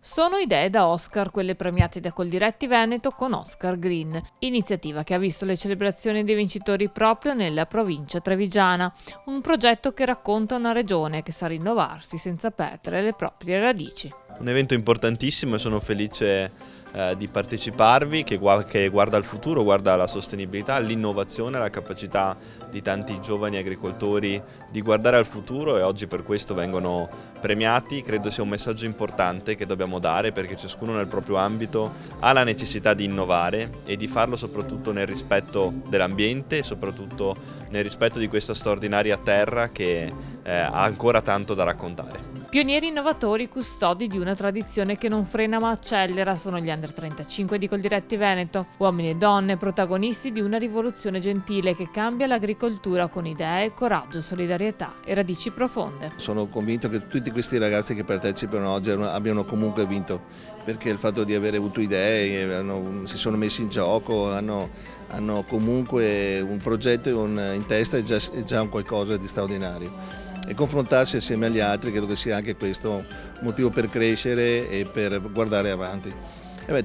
Sono idee da Oscar, quelle premiate da Coldiretti Veneto con Oscar Green, iniziativa che ha visto le celebrazioni dei vincitori proprio nella provincia trevigiana, un progetto che racconta una regione che sa rinnovarsi senza perdere le proprie radici. Un evento importantissimo e sono felice di parteciparvi, che guarda al futuro, guarda alla sostenibilità, all'innovazione, alla capacità di tanti giovani agricoltori di guardare al futuro, e oggi per questo vengono premiati. Credo sia un messaggio importante che dobbiamo dare, perché ciascuno nel proprio ambito ha la necessità di innovare e di farlo soprattutto nel rispetto dell'ambiente e soprattutto nel rispetto di questa straordinaria terra che ha ancora tanto da raccontare. Pionieri innovatori, custodi di una tradizione che non frena ma accelera, sono gli Under 35 di Coldiretti Veneto, uomini e donne protagonisti di una rivoluzione gentile che cambia l'agricoltura con idee, coraggio, solidarietà e radici profonde. Sono convinto che tutti questi ragazzi che partecipano oggi abbiano comunque vinto, perché il fatto di aver avuto idee, si sono messi in gioco, hanno comunque un progetto in testa, è già un qualcosa di straordinario. E confrontarsi assieme agli altri credo che sia anche questo un motivo per crescere e per guardare avanti.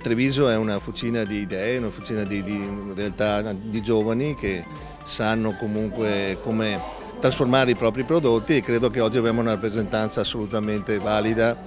Treviso è una fucina di idee, una fucina di realtà di giovani che sanno comunque come trasformare i propri prodotti, e credo che oggi abbiamo una rappresentanza assolutamente valida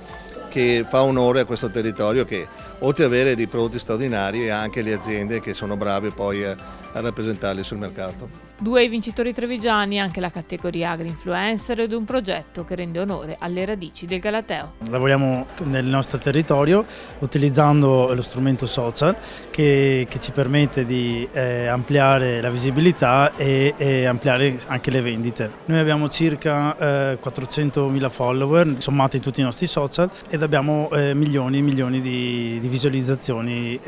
che fa onore a questo territorio, che oltre ad avere dei prodotti straordinari ha anche le aziende che sono brave poi a rappresentarli sul mercato. Due i vincitori trevigiani, anche la categoria agri-influencer, ed un progetto che rende onore alle radici del Galateo. Lavoriamo nel nostro territorio utilizzando lo strumento social che ci permette di ampliare la visibilità e ampliare anche le vendite. Noi abbiamo circa 400.000 follower sommati tutti i nostri social, ed abbiamo milioni e milioni di visualizzazioni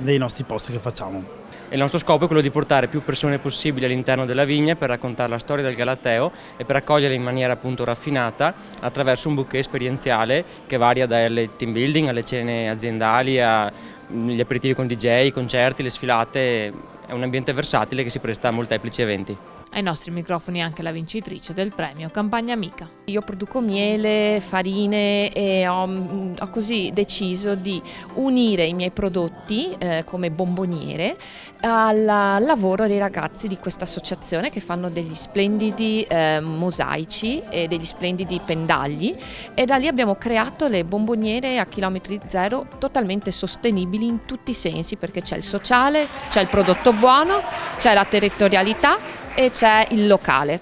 dei nostri post che facciamo. Il nostro scopo è quello di portare più persone possibili all'interno della vigna per raccontare la storia del Galateo e per accogliere in maniera appunto raffinata attraverso un bouquet esperienziale che varia dalle team building alle cene aziendali, agli aperitivi con DJ, i concerti, le sfilate. È un ambiente versatile che si presta a molteplici eventi. Ai nostri microfoni anche la vincitrice del premio Campagna Amica. Io produco miele, farine e ho così deciso di unire i miei prodotti come bomboniere al lavoro dei ragazzi di questa associazione, che fanno degli splendidi mosaici e degli splendidi pendagli, e da lì abbiamo creato le bomboniere a chilometri zero totalmente sostenibili in tutti i sensi, perché c'è il sociale, c'è il prodotto buono, c'è la territorialità e c'è il locale.